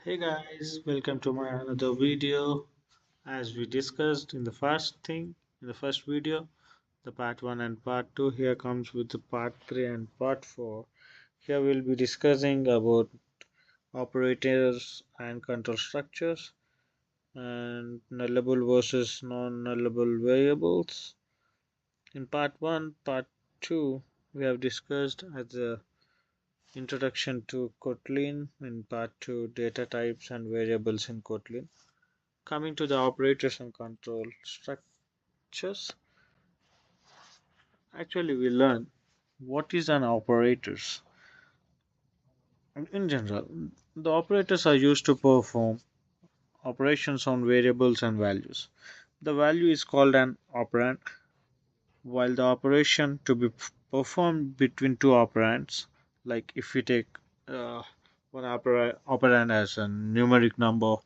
Hey guys, welcome to my another video. As we discussed in the first video, the part 1 and part 2, here comes with the part 3 and part 4. Here we'll be discussing about operators and control structures and nullable versus non-nullable variables. In part 1, part 2, we have discussed as a introduction to Kotlin, in part 2 data types and variables in Kotlin. Coming to the operators and control structures, actually we learn what is an operators. In general, the operators are used to perform operations on variables and values. The value is called an operand, while the operation to be performed between two operands, like if we take uh, one operand as a numeric number,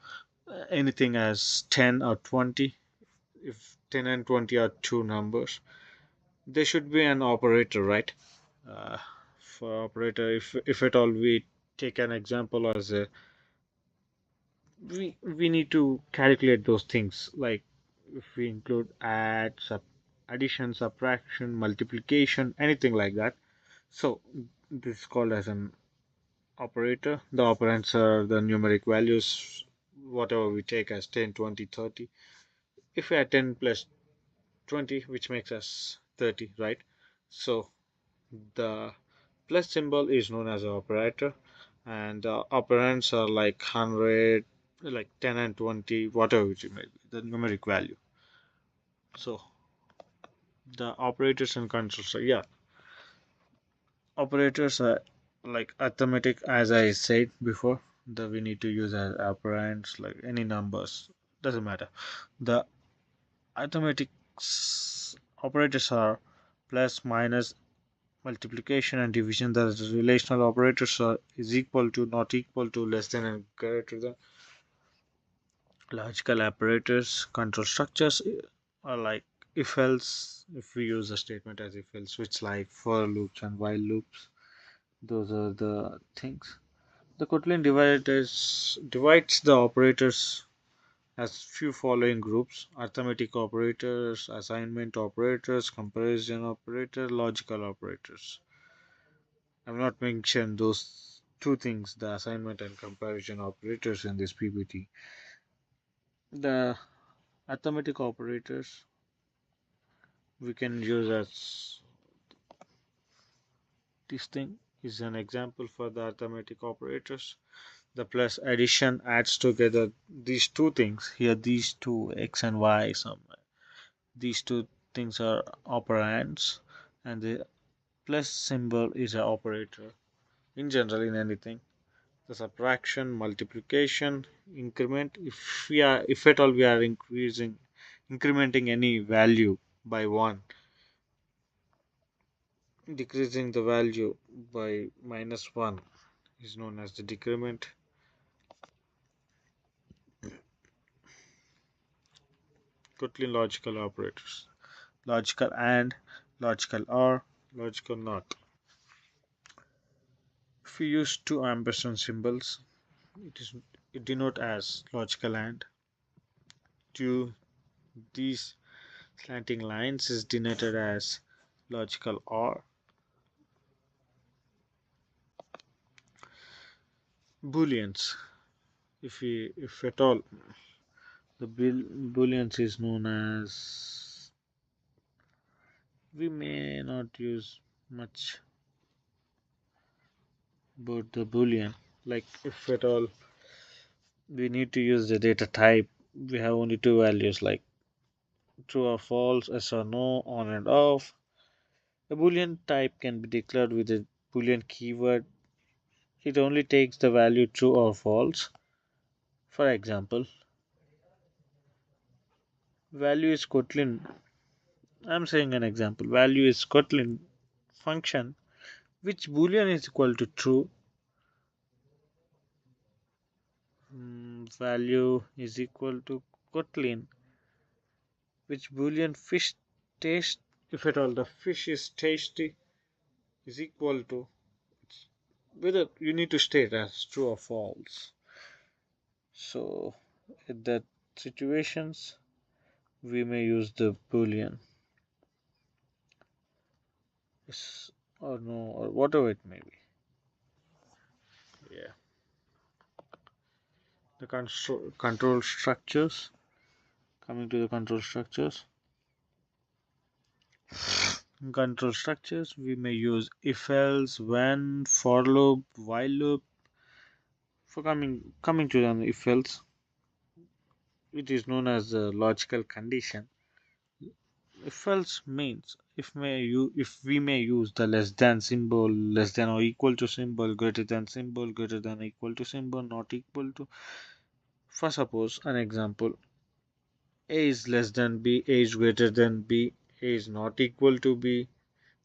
anything as 10 or 20, if 10 and 20 are two numbers, there should be an operator, right? uh, for operator, if at all we take an example as a, we need to calculate those things, like if we include addition, subtraction, multiplication, anything like that. So this is called as an operator. The operands are the numeric values, whatever we take as 10, 20, 30. If we add 10 plus 20, which makes us 30, right? So the plus symbol is known as an operator, and the operands are like 100, like 10 and 20, whatever it may be, the numeric value. So the operators and controls are, yeah, operators are like arithmetic, as I said before. The we need to use as operands, like any numbers, doesn't matter. The arithmetic operators are plus, minus, multiplication and division. The relational operators are is equal to, not equal to, less than and greater than. Logical operators control structures are like if else. If we use a statement as if else, which like for loops and while loops, those are the things. The Kotlin divides the operators as few following groups: arithmetic operators, assignment operators, comparison operator, logical operators. I've not mentioned those two things, the assignment and comparison operators, in this PPT. The arithmetic operators we can use as this thing is an example for the arithmetic operators. The plus addition adds together these two things here, these two x and y somewhere. These two things are operands, and the plus symbol is an operator in general in anything. The subtraction, multiplication, increment, if at all we are incrementing any value by 1, decreasing the value by -1 is known as the decrement. Kotlin logical operators: logical and, logical or, logical not. If we use two ampersand symbols, it denote as logical and. Two these slanting lines is denoted as logical or. Booleans, if at all, the booleans is known as, we may not use much about the boolean, like if at all we need to use the data type, we have only two values, like true or false, yes or no, on and off. A boolean type can be declared with a boolean keyword. It only takes the value true or false. For example, value is Kotlin. I'm saying an example. Value is Kotlin function which boolean is equal to true. Value is equal to Kotlin which boolean fish taste, if at all the fish is tasty, is equal to, whether you need to state as true or false. So in that situations we may use the boolean yes or no or whatever it may be. Yeah. The control structures. Coming to the control structures, we may use if else, when, for loop, while loop. For coming to the if else, it is known as a logical condition. If else means if we may use the less than symbol, less than or equal to symbol, greater than or equal to symbol, not equal to. For suppose an example, a is less than b, a is greater than b, a is not equal to b,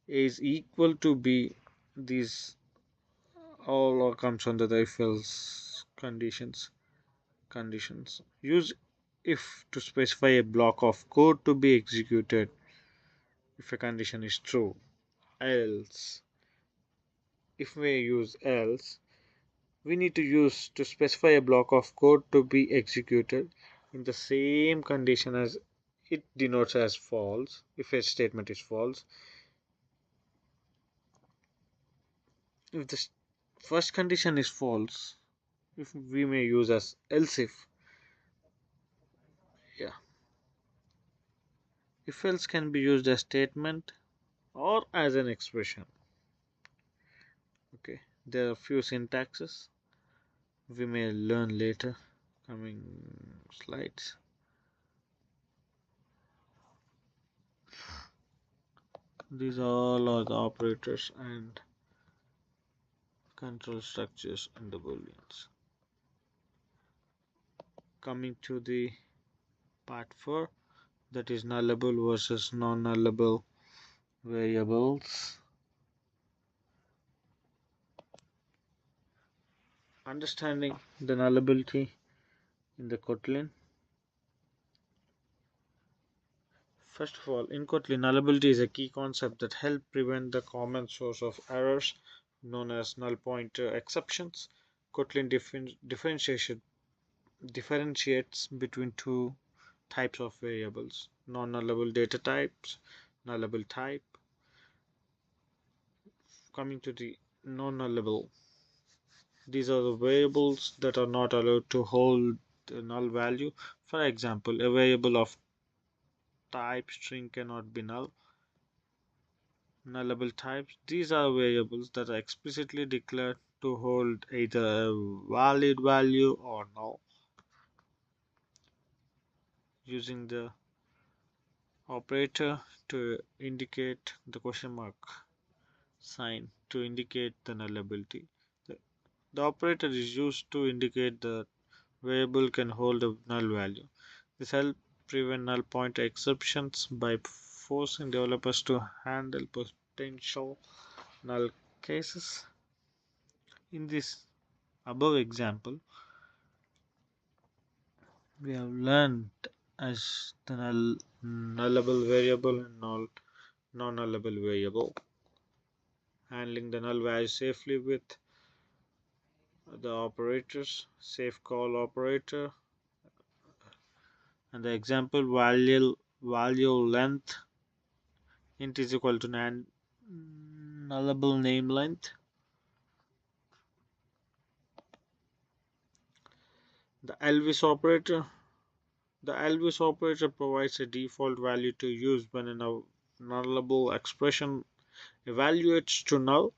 a is equal to b. These all comes under the if else conditions. Use if to specify a block of code to be executed if a condition is true. Else, if we use else, we need to use to specify a block of code to be executed in the same condition as it denotes as false. If a statement is false, if the first condition is false, if we may use as else yeah. If else can be used as statement or as an expression. Okay, there are few syntaxes we may learn later coming slides. These all are the operators and control structures in the booleans. Coming to the part 4, that is nullable versus non-nullable variables. Understanding the nullability in the Kotlin. First of all, in Kotlin, nullability is a key concept that helps prevent the common source of errors known as null pointer exceptions. Kotlin differentiates between two types of variables: non-nullable data types, nullable type. Coming to the non-nullable, these are the variables that are not allowed to hold the null value. For example, a variable of type string cannot be null. Nullable types, these are variables that are explicitly declared to hold either a valid value or null. Using the operator to indicate the question mark sign to indicate the nullability. The operator is used to indicate the variable can hold a null value. This helps prevent null pointer exceptions by forcing developers to handle potential null cases. In this above example, we have learned as the nullable variable and non-nullable variable, handling the null value safely with the operators, safe call operator, and the example value length int is equal to nullable name length. The Elvis operator. The Elvis operator provides a default value to use when a nullable expression evaluates to null.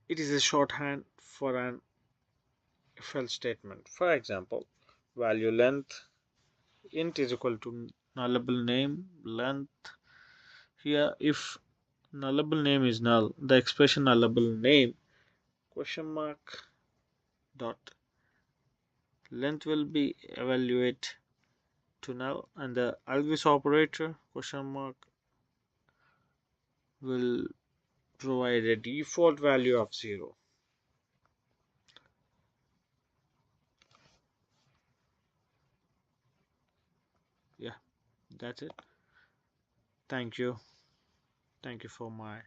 It is a shorthand for an if else statement. For example, value length int is equal to nullable name length. Here, if nullable name is null, the expression nullable name question mark dot length will be evaluate to null, and the always operator question mark will provide a default value of 0. Yeah, that's it. Thank you. Thank you for my